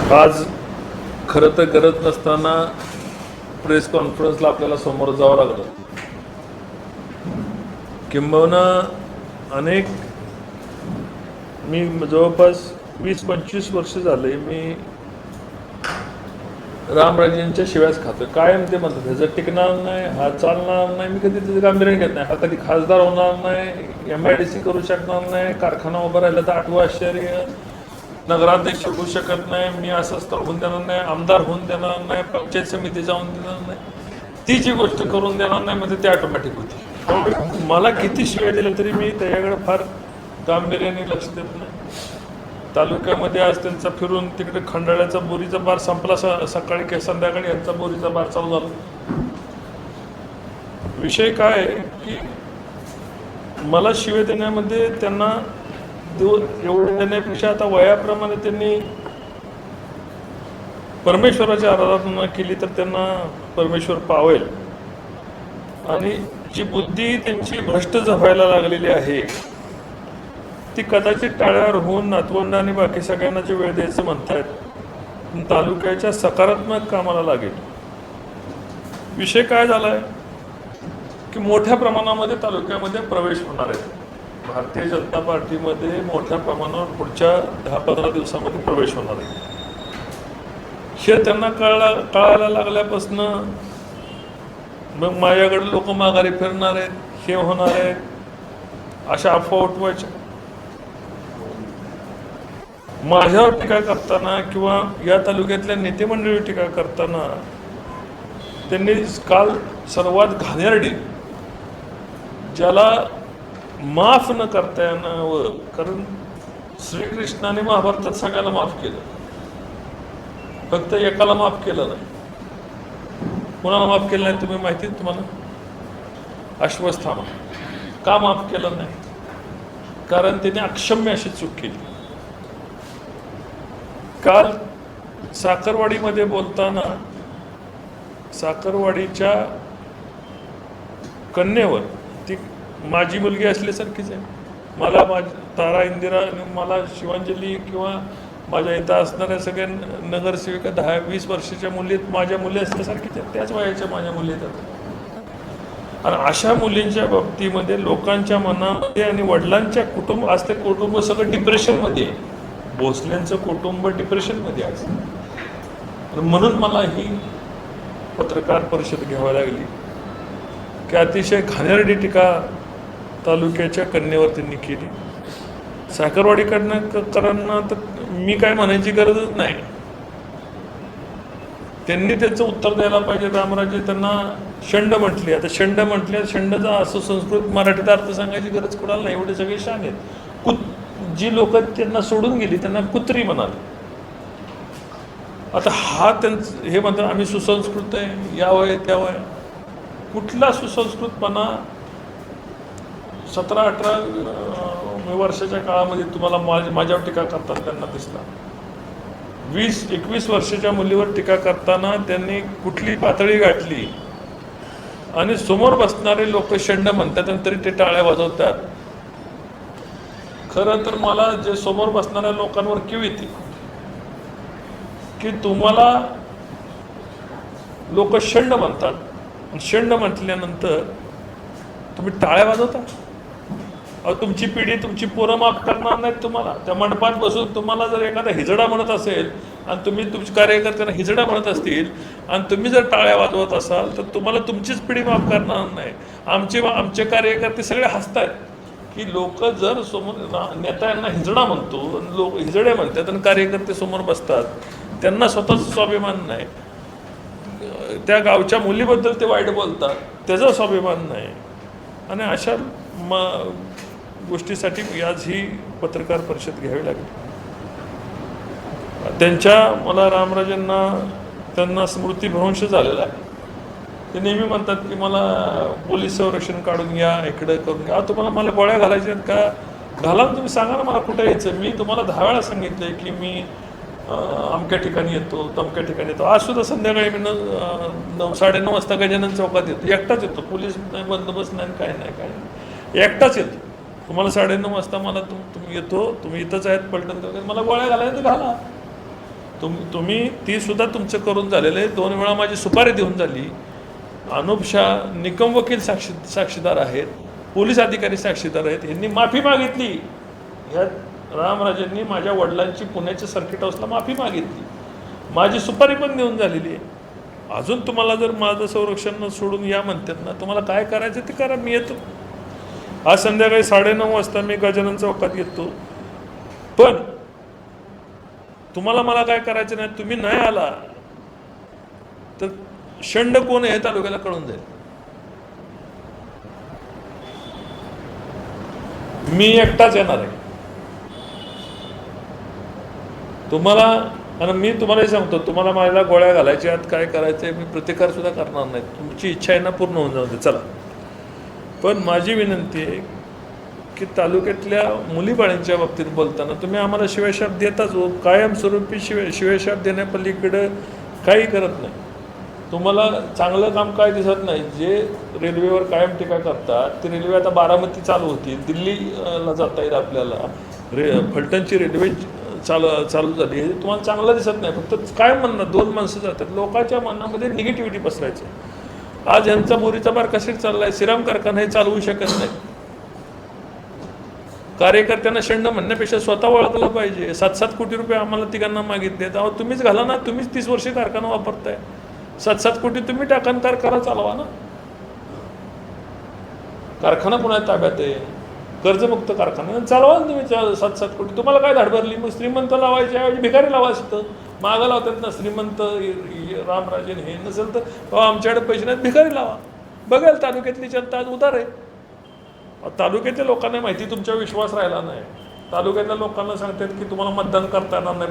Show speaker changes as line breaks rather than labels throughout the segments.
आज खरं तर गरज नसताना प्रेस कॉन्फरन्सला आपल्याला समोर जावं लागलं. किंबहुना अनेक मी जवळपास 20-25 वर्ष झाले मी रामराजेंच्या शिव्याच खातो. कायम ते म्हणतात ह्याचं टिकणार नाही, हा चालणार नाही. मी कधी त्याचं गांभीर्य घेत नाही. हा कधी खासदार होणार नाही, MIDC करू शकणार नाही, कारखाना उभा राहिला तर 8वं आश्चर्य, नगराध्यक्ष होऊ शकत नाही, मी असंच तर होऊन देणार नाही, आमदार होऊन देणार नाही, पंचायत समिती जाऊन देणार नाही, ती जी गोष्ट करून देणार नाही म्हणजे ती ऑटोमॅटिक होती. मला किती शिव्या दिल्या तरी मी त्याच्याकडे फार गांभीर्याने लक्ष देत नाही. तालुक्यामध्ये आज त्यांचा फिरून तिकडे खंडाळ्याचा बोरीचा बार संपला, सकाळी किंवा संध्याकाळी यांचा बोरीचा बार चालू झाला. विषय काय आहे की मला शिव्या देण्यामध्ये त्यांना एवढं देण्यापेक्षा आता वयाप्रमाणे त्यांनी परमेश्वराची आराधना केली तर त्यांना परमेश्वर पावेल. आणि जी बुद्धी त्यांची भ्रष्ट व्हायला लागलेली आहे ती कदाचित टाळ्यावर होऊन नातवंड आणि बाकी सगळ्यांना जे वेळ द्यायचं म्हणतायत तालुक्याच्या सकारात्मक कामाला लागेल. विषय काय झाला आहे की मोठ्या प्रमाणामध्ये तालुक्यामध्ये प्रवेश होणार आहे. भारतीय जनता पार्टीमध्ये मोठ्या प्रमाणावर पुढच्या 10-15 दिवसामध्ये प्रवेश होणार आहे. हे त्यांना कळायला लागल्यापासून मग माझ्याकडे लोक माघारी फिरणार आहेत, हे होणार आहे, अशा अफवा उठवायच्या. माझ्यावर टीका करताना किंवा या तालुक्यातल्या नेते मंडळी टीका करताना त्यांनी काल सर्वात घाणेरडी, ज्याला माफ न करता येणार, कारण श्रीकृष्णाने महाभारतात सगळ्याला माफ केलं, फक्त एकाला माफ केलं नाही. कोणाला माफ केलं नाही तुम्ही माहिती आहे तुम्हाला? अश्वत्थामा. का माफ केलं नाही? कारण त्याने अक्षम्य अशी चूक केली. काल साखरवाडीमध्ये बोलताना साखरवाडीच्या कन्येवर, ती माझी मुलगी असल्यासारखीच आहे, मला तारा, इंदिरा आणि मला शिवांजली किंवा माझ्या इथं असणाऱ्या सगळ्या नगरसेविका 10-20 वर्षाच्या मुली माझ्या मुली असल्यासारखीच आहेत, त्याच वयाच्या माझ्या मुली आहेत. आणि अशा मुलींच्या बाबतीमध्ये लोकांच्या मनामध्ये आणि वडिलांच्या कुटुंब, आज ते कुटुंब सगळं डिप्रेशनमध्ये आहे. भोसलेंचं कुटुंब डिप्रेशनमध्ये आहे. म्हणून मला ही पत्रकार परिषद घ्यावी लागली की अतिशय घाणेरडी टीका तालुक्याच्या कन्येवर त्यांनी केली. साखरवाडीकरांना तर मी काय म्हणायची गरजच नाही. त्यांनी त्याचं उत्तर द्यायला पाहिजे. रामराजे त्यांना शंड म्हटली. आता शंड म्हटल्या, शंडचा असं संस्कृत मराठीत अर्थ सांगायची गरज कोणाला नाही, एवढे सगळे शान आहेत. जी लोक त्यांना सोडून गेली त्यांना कुत्री म्हणाले. आता हा त्यांचं हे म्हणतात आम्ही सुसंस्कृत आहे, या वय त्या वय. कुठला सुसंस्कृतपणा 17-18 वर्षाच्या काळामध्ये तुम्हाला माझ्यावर टीका करतात त्यांना दिसला? 20-21 वर्षाच्या मुलीवर टीका करताना त्यांनी कुठली पातळी गाठली? आणि समोर बसणारे लोक शंड म्हणतात आणि तरी ते टाळ्या वाजवतात. खरं तर मला जे समोर बसणाऱ्या लोकांवर किव येते की तुम्हाला लोक शंड म्हणतात, शंड म्हटल्यानंतर तुम्ही टाळ्या वाजवता. अहो, तुमची पिढी, तुमची पोरं माफ करणार नाहीत तुम्हाला. त्या मंडपात बसून तुम्हाला जर एखादा हिजडा म्हणत असेल आणि तुम्ही तुमच्या कार्यकर्त्यांना हिजडा म्हणत असतील आणि तुम्ही जर टाळ्या वाजवत असाल तर तुम्हाला तुमचीच पिढी माफ करणार नाही. आमचे कार्यकर्ते सगळे हसतात की लोक जर समोर नेत्यांना हिजडा म्हणतो, लोक हिजडे म्हणतात आणि कार्यकर्ते समोर बसतात, त्यांना स्वतःचा स्वाभिमान नाही, त्या गावच्या मुलीबद्दल ते वाईट बोलतात, त्याचा स्वाभिमान नाही. आणि अशा गोष्टीसाठी आज ही पत्रकार परिषद घ्यावी लागली. मला रामराजेंना त्यांना स्मृतिभ्रंश झालेला आहे. ते नेहमी म्हणतात की मला पोलीस संरक्षण काढून घ्या, इकडं करून घ्या. तुम्हाला मला गोळ्या घालायच्या का? घाला, तुम्ही सांगा ना मला कुठं यायचं. मी तुम्हाला 10 वेळा सांगितलंय की मी अमक्या ठिकाणी येतो, तमक्या ठिकाणी येतो. आज सुद्धा संध्याकाळी मी 9-9:30 वाजता गजानन चौकात येतो, एकटाच येतो. पोलीस नाही, बंदोबस्त नाही, काय नाही, एकटाच येतो. तुम्हाला 9:30 वाजता मला तुम्ही येतो, तुम्ही इथंच आहेत पलटण, मला गोळ्या घालायचं घाला. तुम्ही ती सुद्धा तुमचं करून झालेलं आहे. 2 वेळा माझी सुपारी देऊन झाली. अनुप शाह निकम वकील साक्षीदार आहेत, पोलीस अधिकारी साक्षीदार आहेत. यांनी माफी मागितली. ह्या रामराजेंनी माझ्या वडिलांची पुण्याच्या सर्किट हाऊसला माफी मागितली. माझी सुपारी पण देऊन झालेली आहे. अजून तुम्हाला जर माझं संरक्षण सोडून या म्हणतात ना, तुम्हाला काय करायचं ते करा, मी येतो. आज संध्याकाळी 9:30 वाजता मी गजानन चौकात येतो. पण तुम्हाला मला काय करायचं नाही. तुम्ही नाही आला तर शंड कोण आहे हे तालुक्याला कळून जाईल. मी एकटाच येणार आहे तुम्हाला. आणि मी तुम्हालाही सांगतो, तुम्हाला माझ्या गोळ्या घालायच्या काय करायचं मी प्रतिकार सुद्धा करणार नाही. तुमची इच्छा आहे ना, पूर्ण होऊन जाऊ दे, चला. पण माझी विनंती आहे की तालुक्यातल्या मुलीबाळींच्या बाबतीत बोलताना तुम्ही आम्हाला शिव्याशाप देताच हो. कायमस्वरूपी शिव्याशाप देण्यापलीकडं काही करत नाही. तुम्हाला चांगलं काम काय दिसत नाही. जे रेल्वेवर कायम टीका करतात, ती रेल्वे आता बारामती चालू होती, दिल्लीला जाता येईल आपल्याला. फलटणची रेल्वे चालू झाली, हे तुम्हाला चांगलं दिसत नाही. फक्त काय म्हणणं, 2 माणसं जातात, लोकांच्या मनामध्ये निगेटिव्हिटी पसरायची. आज यांचा बोरीचा बार कसे चाललाय. श्रीराम कारखाना हे चालवू शकत नाही. कार्यकर्त्यांना शंड म्हणण्यापेक्षा स्वतः ओळखलं पाहिजे. 7-7 कोटी रुपये आम्हाला तिघांना मागितले. अहो तुम्हीच घाला ना, तुम्हीच 30 वर्षे कारखाना वापरताय. 7-7 कोटी तुम्ही टाका, कारखाना चालवा ना. कारखाना पुण्यात ताब्यात आहे, कर्जमुक्त कारखाना चालवा ना तुम्ही. 7-7 कोटी तुम्हाला काय धाड भरली. मग श्रीमंत लावायच्या ऐवजी भिकारी लावायचं. मागं लावतात ना श्रीमंत रामराजेन. हे नसेल तर आमच्याकडे पैसे नाहीत, भिकारी लावा. बघेल तालुक्यातली जनता आज उदार आहे. तालुक्यातल्या लोकांना माहिती, तुमच्यावर विश्वास राहिला नाही. तालुक्यातल्या लोकांना सांगतात की तुम्हाला मतदान करता येणार नाही,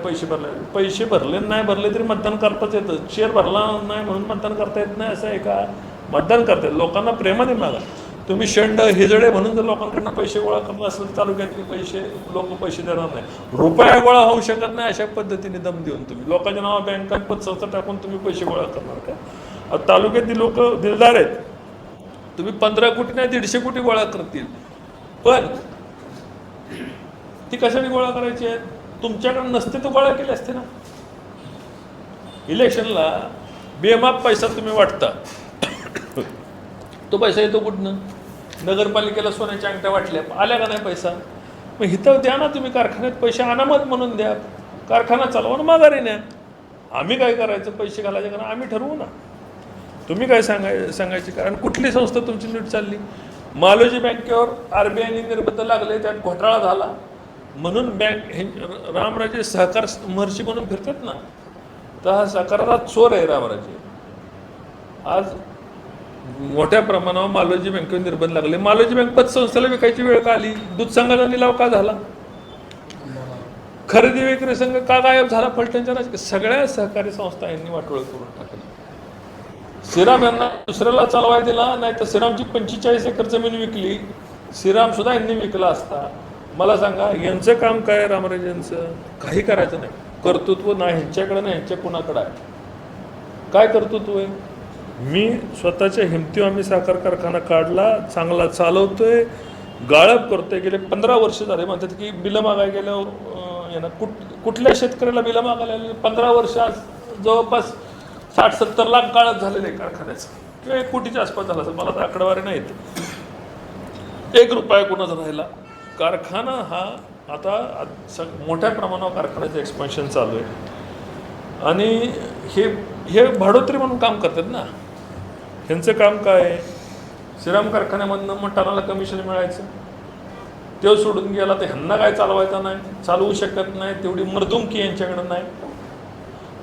पैसे भरले नाही भरले तरी मतदान करताच येतं. शेअर भरला नाही म्हणून मतदान करता येत नाही असं आहे का. मतदान करतात. लोकांना प्रेमाने मागा. तुम्ही शंड हिजडे म्हणून जर लोकांकडनं पैसे गोळा करणार असेल तर तालुक्यातले लोक पैसे देणार नाही. रुपया गोळा होऊ शकत नाही अशा पद्धतीने दम देऊन तुम्ही लोकांच्या नावा बँकात पतसंस्था टाकून तुम्ही पैसे गोळा करणार का. तालुक्यातली लोक दिलदार आहेत. तुम्ही 15 कोटी नाही 150 कोटी गोळा करतील, पण ती कशाने गोळा करायची आहे. तुमच्याकडे नसते तर गोळा केले असते ना. इलेक्शनला बेमाप पैसा तुम्ही वाटता, तो पैसा येतो कुठनं. नगरपालिकेला सोन्याच्या अंगठ्या वाटल्या, आल्या का नाही पैसा. मग इथं द्या ना तुम्ही. कारखान्यात पैसे अनामत म्हणून द्या, कारखाना चालवा ना, माघारी न्या. आम्ही काय करायचं, पैसे घालायचे कारण आम्ही ठरवू ना. तुम्ही काय सांगायचे. कारण कुठली संस्था तुमची नीट चालली. मालोजी बँकेवर RBIने निर्बंध लागले, त्यात घोटाळा झाला म्हणून बँक हे रामराजे सहकार महर्षी म्हणून फिरतात ना. तर हा सहकाराचा चोर आहे रामराजे. आज मोठ्या प्रमाणावर मालोजी बँकेवर निर्बंध लागले. मालोजी बँक पतसंस्थेला विकायची वेळ का आली. दूध संघाचा निलाव का झाला. खरेदी विक्री संघ का गायब झाला. फलटणच्या सगळ्या सहकारी संस्था यांनी वाटोळ करून टाकली. श्रीराम यांना दुसऱ्याला चालवायला दिला नाही तर श्रीरामची 45 एकर जमीन विकली. श्रीराम सुद्धा यांनी विकला असता. मला सांगा यांचं काम काय. रामराजेंचं काही करायचं नाही. कर्तृत्व नाही ह्यांच्याकडे नाही, ह्यांच्या कुणाकडे आहे. काय कर्तृत्व आहे. मी स्वतःच्या हिमतीवर आम्ही साखर कारखाना काढला, चांगला चालवतोय, गाळप करतोय. गेले 15 वर्ष झाले. म्हणतात की बिलं मागायला गेल्यावर यांना कुठल्या शेतकऱ्याला बिलं मागायला 15 वर्ष. आज जवळपास 60-70 लाख गाळप झालेलं आहे कारखान्याचं, किंवा 1 कोटीच्या आसपास झाला असेल. मला तर आकडेवारी नाही येत. 1 रुपया कोणाचा राहिला. कारखाना हा आता मोठ्या प्रमाणावर कारखान्याचं एक्सपान्शन चालू आहे. आणि हे भाडोत्री म्हणून काम करतात ना. ह्यांचं काम काय आहे. श्रीराम कारखान्यामधनं मग टनाला कमिशन मिळायचं, ते सोडून गेला तर ह्यांना काय चालवायचं नाही, चालवू शकत नाही. तेवढी मर्दुमकी यांच्याकडं नाही.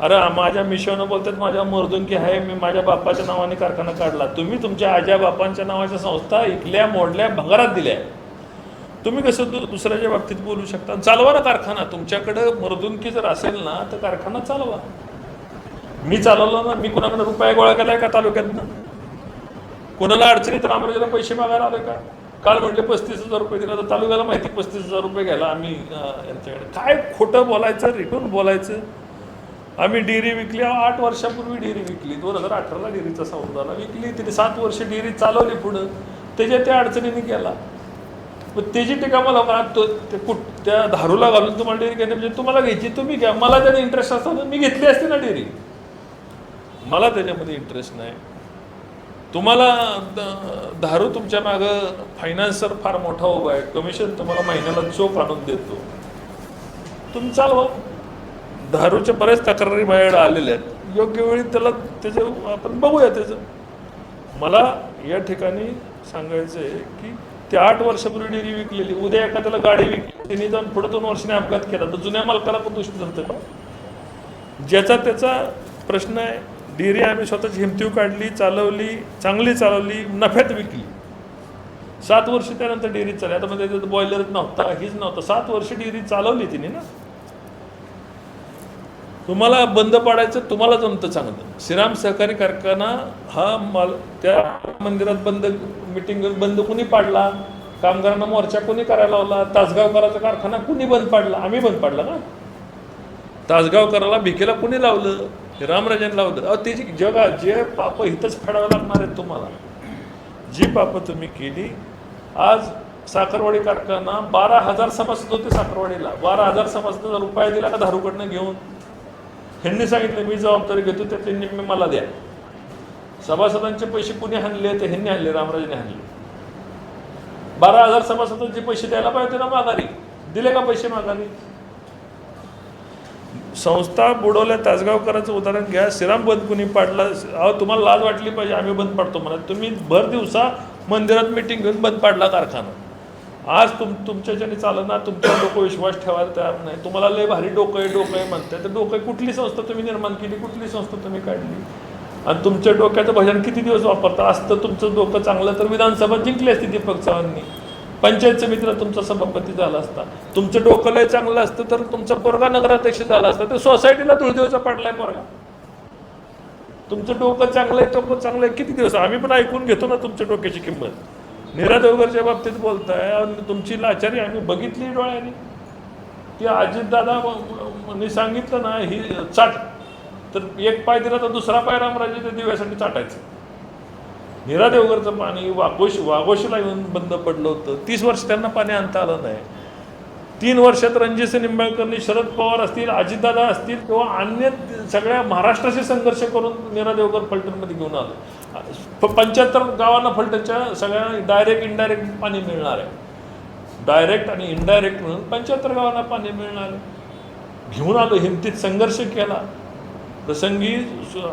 अरे माझ्या मिशोनं बोलतात माझ्या मर्दुमकी आहे, मी माझ्या बापाच्या नावाने कारखाना काढला. तुम्ही तुमच्या आज्या बापांच्या नावाच्या संस्था इकल्या, मोडल्या, भंगारात दिल्या. तुम्ही कसं दुसऱ्याच्या बाबतीत बोलू शकता. चालवा ना कारखाना. तुमच्याकडं मर्दुमकी जर असेल ना तर कारखाना चालवा. मी चालवलं ना. मी कुणाकडे रुपया गोळा केलाय का तालुक्यातनं. कोणाला अडचणीत रामराजेला पैसे मागायला आले का. काल म्हटले 35,000 रुपये दिला तर तालुक्याला माहिती 35,000 रुपये घ्यायला आम्ही यांच्याकडे. काय खोटं बोलायचं, रिटून बोलायचं. आम्ही डेअरी विकली. 8 वर्षापूर्वी डेअरी विकली. 2018ला डेअरीचा सौदाला विकली. तिने 7 वर्ष डेअरी चालवली. पुढं त्याच्या त्या अडचणीने गेला. पण त्याची टीका मला ते त्या धारूला घालून तुम्हाला डेअरी घेणे म्हणजे तुम्हाला घ्यायची तुम्ही घ्या, मला त्याने इंटरेस्ट असताना मी घेतली असते ना डेअरी, मला त्याच्यामध्ये इंटरेस्ट नाही. तुम्हाला धारू तुमच्या मागं फायनान्सर फार मोठा उभा आहे, कमिशन तुम्हाला महिन्याला चोख आणून देतो, तुम्ही चालवा. धारूच्या बऱ्याच तक्रारी माझ्याकडे आलेल्या आहेत, योग्य वेळी त्याचं आपण बघूया. त्याचं मला या ठिकाणी सांगायचं आहे की ते 8 वर्षापूर्वी डेअरी विकलेली, उद्या एखाद्याला गाडी विकली, त्यांनी जाऊन पुढे 2 वर्षांनी अपघात केला तर जुन्या मालकाला पण दोषी जमतं का? ज्याचा त्याचा प्रश्न आहे. डेअरी आम्ही स्वतःची हिमतीव काढली, चालवली, चांगली चालवली, नफ्यात विकली. 7 वर्ष त्यानंतर डेअरी चालली. आता मध्ये बॉयलरच नव्हता, हीच नव्हता, 7 वर्ष डेअरी चालवली तिने ना. तुम्हाला बंद पाडायचं तुम्हाला जमतं चांगलं. श्रीराम सहकारी कारखाना हा त्या मंदिरात बंद, मिटिंग बंद कुणी पाडला? कामगारांना मोर्चा कोणी करायला लावला? तासगावकरांचा कारखाना कुणी बंद पाडला? आम्ही बंद पाडला ना. तासगावकराला भिकेला कुणी लावलं? रामराजांनी लावलं. अहो त्याची जगा जे पापं हिथंच फेडावं लागणार आहेत तुम्हाला. जी पापं तुम्ही केली. आज साखरवाडी कारखाना 12,000 सभासद होते साखरवाडीला. 12,000 सभासदाचा रुपया दिला का धारूकडनं घेऊन? ह्यांनी सांगितलं मी जबाबदारी घेतो, त्यातले निम्मे मला द्या. सभासदांचे पैसे कुणी हाणले? ते ह्यांनी हाणले, रामराजांनी हाणले. 12,000 सभासदांचे पैसे द्यायला पाहिजे ना माघारी. दिले का पैसे माघारी? संस्था बुडवल्या. तासगावकरांचं उदाहरण घ्या. श्रीराम बंद कुणी पाडला? अहो तुम्हाला लाज वाटली पाहिजे, आम्ही बंद पाडतो म्हणा. तुम्ही भर दिवसा मंदिरात मिटिंग घेऊन बंद पाडला कारखाना. आज तुमच्याच्याने चालणार, तुमच्या डोकं विश्वास ठेवायला तयार नाही. तुम्हाला लय भारी डोकं आहे म्हणताय, तर डोकं कुठली संस्था तुम्ही निर्माण केली, कुठली संस्था तुम्ही काढली? आणि तुमच्या डोक्याचं भजन किती दिवस वापरता? असतं तुमचं डोकं चांगलं तर विधानसभा जिंकली असती दीपक चव्हाणांनी, पंचायत समितीला तुमचा सभापती झाला असता. तुमचं डोकं लय चांगलं असतं तर तुमचा पोरगा नगराध्यक्ष झाला असता. तर सोसायटीला धुळदेवचा पाडलाय पोरगा. तुमचं डोकं चांगलं आहे, डोकं चांगलं आहे किती दिवस? आम्ही पण ऐकून घेतो ना तुमच्या डोक्याची किंमत. नीरा देवगरच्या बाबतीत बोलताय आणि तुमची लाचारी आम्ही बघितली डोळ्याने. ती अजितदादांनी सांगितलं ना ही चाट, तर एक पाय दिला तर दुसरा पाय रामराजेच्या दिव्यासाठी चाटायचं. नीरा देवगरचं पाणी वाघोशीला येऊन बंद पडलं होतं. 30 वर्ष त्यांना पाणी आणता आलं नाही. 3 वर्षात रणजितसिंह निंबाळकरनी, शरद पवार असतील, अजितदादा असतील किंवा अन्य सगळ्या महाराष्ट्राशी संघर्ष करून नीरा देवगर फलटणमध्ये घेऊन आलं. 75 गावांना फलटणच्या सगळ्यांना डायरेक्ट इनडायरेक्ट पाणी मिळणार आहे. डायरेक्ट आणि इनडायरेक्ट म्हणून 75 गावांना पाणी मिळणार आहे. घेऊन आलो, हिमतीत संघर्ष केला. प्रसंगी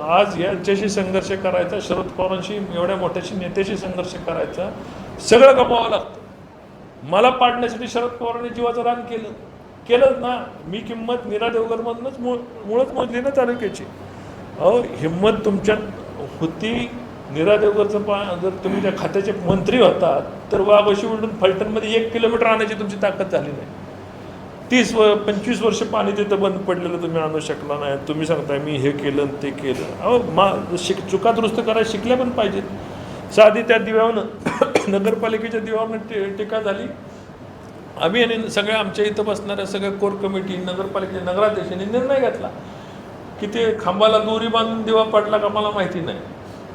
आज यांच्याशी संघर्ष करायचा, शरद पवारांशी एवढ्या मोठ्याशी नेत्याशी संघर्ष करायचा, सगळं गमावं लागतं. मला पाडण्यासाठी शरद पवारांनी जीवाचं रान केलं ना. मी किंमत नीरा देवगरमधूनच मुळच मोजली ना तालुक्याची. अहो हिंमत तुमच्यात होती. नीरा देवगरचं जर तुम्ही त्या खात्याचे मंत्री होतात तर वाघोशी उलटून फलटणमध्ये 1 किलोमीटर आणायची तुमची ताकद झाली नाही. 25 वर्ष पाणी तिथं बंद पडलेलं तुम्ही आणू शकला नाही. तुम्ही सांगताय मी हे केलं ते केलं. अहो चुका दुरुस्त करायला शिकल्या पण पाहिजेत. साधी त्या दिव्यावरनं नगरपालिकेच्या दिव्यावरनं टीका झाली. आम्ही आणि सगळ्या आमच्या इथं बसणाऱ्या सगळ्या कोर कमिटी, नगरपालिकेच्या नगराध्यक्षांनी निर्णय घेतला की ते खांबाला दोरी बांधून दिवा पडला का मला माहिती नाही,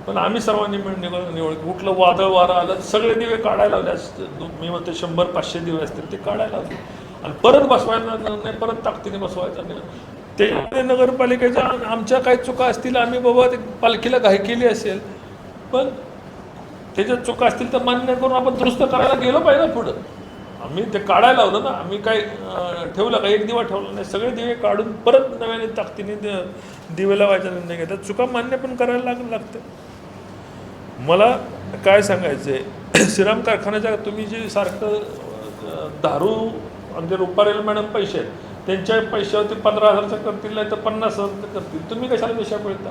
पण आम्ही सर्वांनी मिळून निवड कुठलं वादळ वारा आलं सगळे दिवे काढायला लावले. मी म्हणतो 100-500 दिवे असतील ते काढायला लावले आणि परत बसवायचा नाही, परत ताकदीने बसवायचा नाही. ते नगरपालिकेच्या आमच्या काही चुका असतील, आम्ही बाबा ते पालखीला घाई केली असेल, पण त्याच्यात चुका असतील तर मान्य करून आपण दुरुस्त करायला गेलो पाहिजे पुढं. आम्ही ते काढायला लावलं ना. आम्ही काय ठेवलं का? एक दिवा ठेवला नाही. सगळे दिवे काढून परत नव्याने ताकदीने दिवे लावायचा निर्णय घेतात. चुका मान्य पण करायला लागतं. मला काय सांगायचं आहे, श्रीराम कारखान्याच्या तुम्ही जे सारखं दारू म्हणजे रुपारेल मॅडम पैसे आहेत, त्यांच्या पैशावरती 15,000चं करतील नाही तर 50,000 करतील. तुम्ही कशाला मिशा पळता?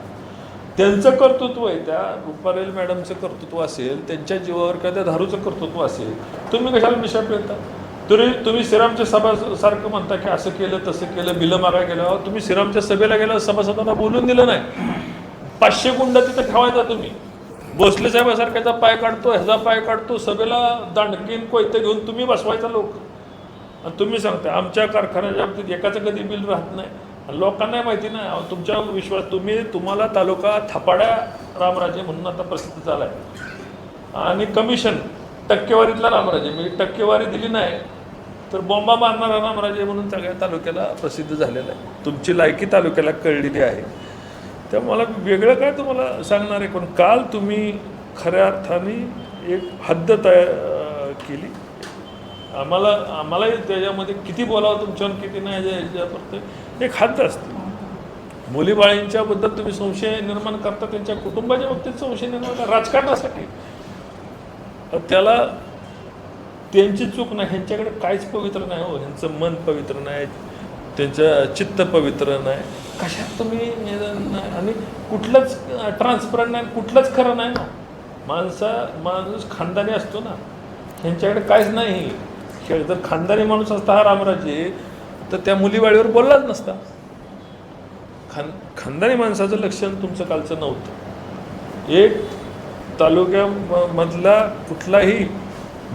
त्यांचं कर्तृत्व आहे, त्या रुपारेल मॅडमचं कर्तृत्व असेल, त्यांच्या जीवावर किंवा त्या दारूचं कर्तृत्व असेल, तुम्ही कशाला मिशा पिळता? तुम्ही श्रीरामच्या सभा सारखं म्हणता की असं केलं तसं केलं, बिलं मागा केलं. तुम्ही श्रीरामच्या सभेला गेल्यावर सभासदांना बोलून दिलं नाही. 500 गुंड तिथं ठेवायचा तुम्ही. भोसले साहेबासारख्याचा पाय काढतो, ह्याचा पाय काढतो, सभेला दांडकीन कोयते घेऊन तुम्ही बसवायचा लोक. आणि तुम्ही सांगता आमच्या कारखान्याच्या बाबतीत एकाचं कधी बिल राहत नाही. लोकांना माहिती नाही. तुमच्या विश्वास तुम्हाला तालुका थापाड्या रामराजे म्हणून आता प्रसिद्ध झाला आहे. आणि कमिशन टक्केवारीतला रामराजे, मी टक्केवारी दिली नाही तर बॉम्बा मारणारा रामराजे म्हणून सगळ्या तालुक्याला प्रसिद्ध झालेला आहे. तुमची लायकी तालुक्याला कळलेली आहे. त्यामुळे मला वेगळं काय तुम्हाला सांगणार आहे. पण काल तुम्ही खऱ्या अर्थाने एक हद्द तयार केली. आम्हालाही त्याच्यामध्ये किती बोलावं तुमच्यावर किती नाही याच्यापर्यंत एक हद्द असते. मुलीबाळींच्याबद्दल तुम्ही संशय निर्माण करता, त्यांच्या कुटुंबाच्या बाबतीत संशय निर्माण करता राजकारणासाठी. त्याला त्यांची चूक नाही, ह्यांच्याकडे काहीच पवित्र नाही हो. ह्यांचं मन पवित्र नाही, त्यांचं चित्त पवित्र नाही. कशात तुम्ही आणि कुठलंच ट्रान्सपरंट नाही, कुठलंच खरं नाही ना. माणूस खानदानी असतो ना, ह्यांच्याकडे काहीच नाही. जर खानदानी माणूस असता हा रामराजे तर त्या मुलीबाळीवर बोललाच नसता. खानदानी माणसाचं लक्षण तुमचं कालचं नव्हतं. एक तालुक्यामधला कुठलाही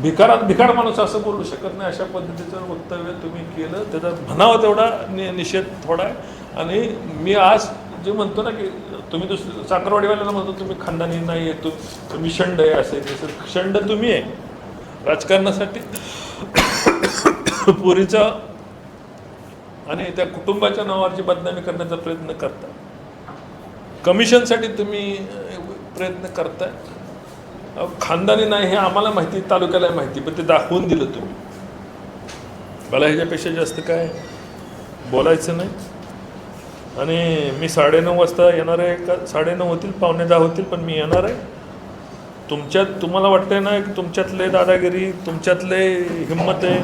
भिकार माणूस असं बोलू शकत नाही, अशा पद्धतीचं वक्तव्य तुम्ही केलं. त्याचा म्हणावा तेवढा निषेध थोडा आहे. आणि मी आज जे म्हणतो ना की तुम्ही साखरवाडीवाल्याला म्हणतो तुम्ही खानदानी नाही येतो, तुम्ही शंड आहे, असे शंड तुम्ही आहे. राजकारणासाठी पोरीचा आणि त्या कुटुंबाच्या नावाची बदनामी करण्याचा प्रयत्न करता. कमिशनसाठी तुम्ही प्रयत्न करताय. खानदानी नाही हे आम्हाला माहिती, तालुक्याला माहिती, पण ते दाखवून दिलं तुम्ही. मला ह्याच्यापेक्षा जास्त काय बोलायचं नाही. आणि मी 9:30 वाजता येणार आहे. 9:30 होतील, 9:45 होतील, पण मी येणार आहे. तुम्हाला वाटतंय ना की तुमच्यातले दादागिरी, तुमच्यातले हिंमत आहे,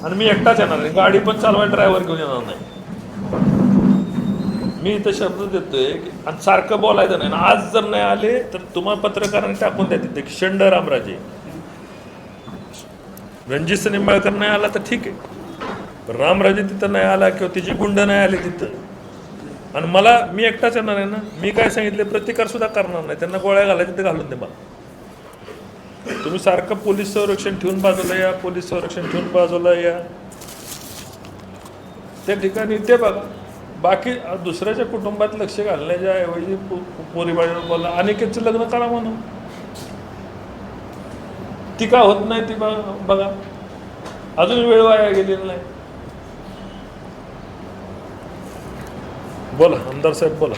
आणि मी एकटाच येणार आहे. गाडी पण चालवायला ड्रायव्हर घेऊन येणार नाही. मी इथं शब्द देतोय की आणि सारखं बोलायचं नाही. आज जर नाही आले तर तुम्हाला पत्रकारांनी टाकून द्या तिथे की शंड रामराजे. रणजित निंबाळकर नाही आला तर ठीक आहे, रामराजे तिथं नाही आला किंवा तिची गुंड नाही आले तिथं, आणि मी एकटाच येणार आहे ना. मी काय सांगितले प्रतिकार सुद्धा करणार नाही. त्यांना गोळ्या घालायच्या ते घालून दे मला. तुम्ही सारखं पोलीस संरक्षण ठेवून बाजूला या, पोलीस संरक्षण ठेवून बाजूला या, त्या ठिकाणी ते बघा. बाकी दुसऱ्याच्या कुटुंबात लक्ष घालण्याच्या ऐवजी पोरीबाळीवर बोला. अनिकेतचं लग्न करा म्हणून, ती का होत नाही ती बघा. अजून वेळ वाया गेलेला नाही. बोला आमदार साहेब बोला.